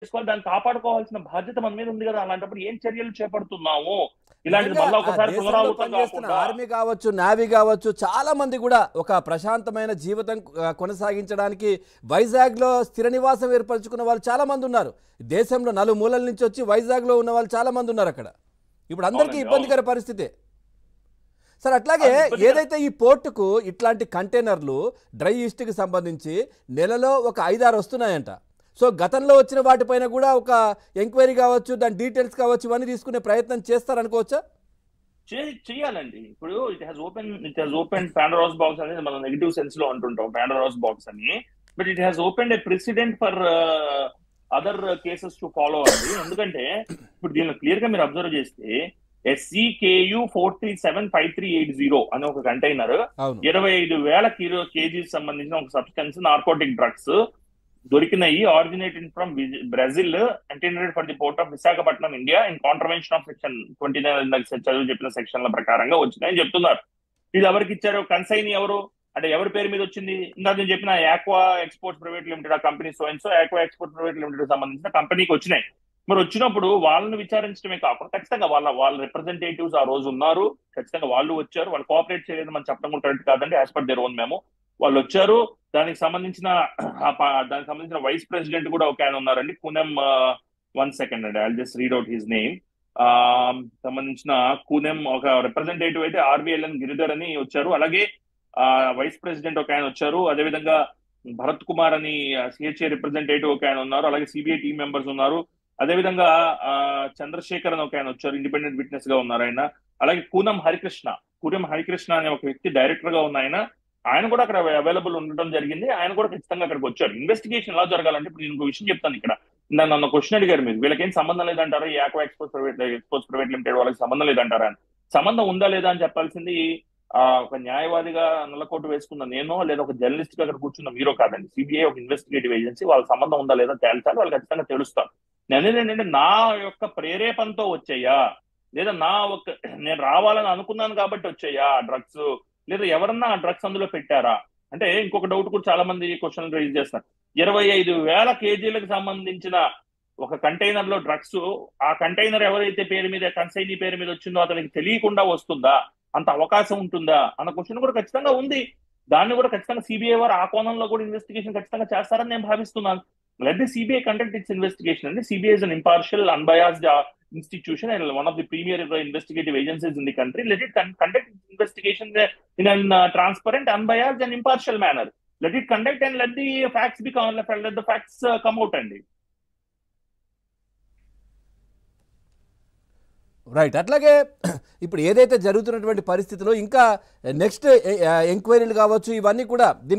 చేసుకోవాలి, దాన్ని కాపాడుకోవాల్సిన బాధ్యత మన మీద ఉంది కదా. అలాంటప్పుడు ఏం చర్యలు చేపడుతున్నాము? ఇలాంటిది నిజంగా మళ్ళీ ఆ ఒకసారి దేశంలో పునరావృతం పనిచేస్తున్న కాకుండా. ఆర్మీ కావచ్చు, నావీ కావచ్చు, చాలా మంది కూడా ఒక ప్రశాంతమైన జీవితం కొనసాగించడానికి వైజాగ్లో స్థిర నివాసం ఏర్పరచుకున్న వాళ్ళు చాలా మంది ఉన్నారు. దేశంలో నలుమూలల నుంచి వచ్చి వైజాగ్లో ఉన్న వాళ్ళు చాలా మంది ఉన్నారు అక్కడ. ఇప్పుడు అందరికీ అవునండి, అవును. ఇబ్బందికర పరిస్థితే సార్. అట్లాగే అది ఇబ్బందికర. ఏదైతే ఈ పోర్టుకు ఇట్లాంటి కంటైనర్లు డ్రై ఈస్ట్కి సంబంధించి నెలలో ఒక 5-6 వస్తున్నాయంట. సో గతంలో వచ్చిన వాటిపైన కూడా ఒక ఎంక్వైరీ కావచ్చు, దాని డీటెయిల్స్ కావచ్చు, ఇవన్నీ తీసుకునే ప్రయత్నం చేస్తారనుకోవచ్చా? చేయాలండి. ఇప్పుడు ఇట్ హ్యాస్ ఓపెన్ పాండోరాస్ బాక్స్ అనేది మనం నెగిటివ్ సెన్స్ లో అంటుంటాం పాండోరాస్ బాక్స్ అని. But it has open A president for other cases to follow అండి. ఎందుకంటే ఇప్పుడు దీనిలో క్లియర్ గా మీరు అబ్జర్వ్ చేస్తే SCKU 4375380 అనే ఒక కంటైనర్ అవును. 25,000 కేజీస్ సంబంధించిన ఒక సబ్స్టెన్స్ నార్కోటిక్ డ్రగ్స్ దొరికినాయి. Originated from Brazil, intended for the port of Visakhapatnam, India, in contravention of section 29 చదువు చెప్పిన సెక్షన్ల ప్రకారంగా వచ్చినాయని చెప్తున్నారు. ఇది ఎవరికి ఇచ్చారు? కన్సైన్ ఎవరు అంటే ఎవరి పేరు మీద వచ్చింది? ఇందాక నేను చెప్పిన ఆక్వా ఎక్స్పోర్ట్స్ ప్రైవేట్ లిమిటెడ్, ఆ company so aqua exports private limited సంబంధించిన కంపెనీకి వచ్చినాయి. మరి వచ్చినప్పుడు వాళ్ళని విచారించడమే కాకుండా ఖచ్చితంగా వాళ్ళ రిప్రజెంటేటివ్స్ ఆ రోజు ఉన్నారు. ఖచ్చితంగా వాళ్ళు వచ్చారు. వాళ్ళు కోఆపరేట్ చేయలేదు మనం చెప్పడం కూడా కరెక్ట్ కాదండి. యాజ్ పర్ దేర్ ఓన్ మేము వాళ్ళు వచ్చారు. దానికి సంబంధించిన వైస్ ప్రెసిడెంట్ కూడా ఒక ఆయన ఉన్నారండి, పూనెం. 1 సెకండ్ అండి, I'll just read out his name. సంబంధించిన పూనెం ఒక రిప్రజెంటేటివ్ అయితే RVLN గిరిధర్ అని వచ్చారు. అలాగే వైస్ ప్రెసిడెంట్ ఒక ఆయన వచ్చారు. అదేవిధంగా భరత్ కుమార్ అని CHA రిప్రజెంటేటివ్ ఒక ఆయన ఉన్నారు. అలాగే CBI టీం మెంబర్స్ ఉన్నారు. అదేవిధంగా చంద్రశేఖర్ అని ఒక ఆయన వచ్చారు, ఇండిపెండెంట్ విట్నెస్ గా ఉన్నారు ఆయన. అలాగే పూనం హరికృష్ణ అనే ఒక వ్యక్తి డైరెక్టర్ గా ఉన్న ఆయన కూడా అక్కడ అవైలబుల్ ఉండడం జరిగింది. ఆయన కూడా ఖచ్చితంగా అక్కడికి వచ్చారు. ఇన్వెస్టిగేషన్ ఎలా జరగాలంటే ఇప్పుడు నేను ఒక విషయం చెప్తాను ఇక్కడ. నన్ను క్వశ్చన్ అడిగారు మీరు, వీళ్ళకేం సంబంధం లేదంటారా? ఈ ఆక్వా ఎక్స్పోర్ట్స్ ప్రైవేట్ లిమిటెడ్ వాళ్ళకి సంబంధం లేదంటారా అని. సంబంధం ఉందా లేదా అని చెప్పాల్సింది ఒక న్యాయవాదిగా నల్లకోటు వేసుకున్న నేను, లేదా ఒక జర్నలిస్ట్ గా అక్కడ కూర్చున్న మీరో కాదండి. CBI ఒక ఇన్వెస్టిగేటివ్ ఏజెన్సీ. వాళ్ళ సంబంధం ఉందా లేదా తేల్చాలి, వాళ్ళు ఖచ్చితంగా తెలుస్తారు. నేను ఏంటంటే నా యొక్క ప్రేరేపణతో వచ్చాయా, లేదా నేను రావాలని అనుకున్నాను కాబట్టి వచ్చాయా డ్రగ్స్, లేదా ఎవరన్నా ఆ డ్రగ్స్ అందులో పెట్టారా అంటే. ఇంకొక డౌట్ కూడా చాలా మంది క్వశ్చన్ రైజ్ చేస్తారు. 25,000 కేజీలకు సంబంధించిన ఒక కంటైనర్ లో డ్రగ్స్, ఆ కంటైనర్ ఎవరైతే పేరు మీద కన్సైనీ పేరు మీద వచ్చిందో అతనికి తెలియకుండా వస్తుందా? అంత అవకాశం ఉంటుందా అన్న క్వశ్చన్ కూడా ఖచ్చితంగా ఉంది. దాన్ని కూడా ఖచ్చితంగా CBI వారు ఆ కోణంలో కూడా ఇన్వెస్టిగేషన్ ఖచ్చితంగా చేస్తారని నేను భావిస్తున్నాను. Let the CBI conduct its investigation. And the CBI is an impartial, unbiased institution and one of the premier investigative agencies in the country. Let it conduct its investigation in a transparent, unbiased, and impartial manner. Let it conduct and let the facts come out. And right. అట్లాగే ఇప్పుడు ఏదైతే జరుగుతున్నటువంటి పరిస్థితిలో ఇంకా next ఎంక్వైరీలు కావచ్చు, ఇవన్నీ కూడా దీనికి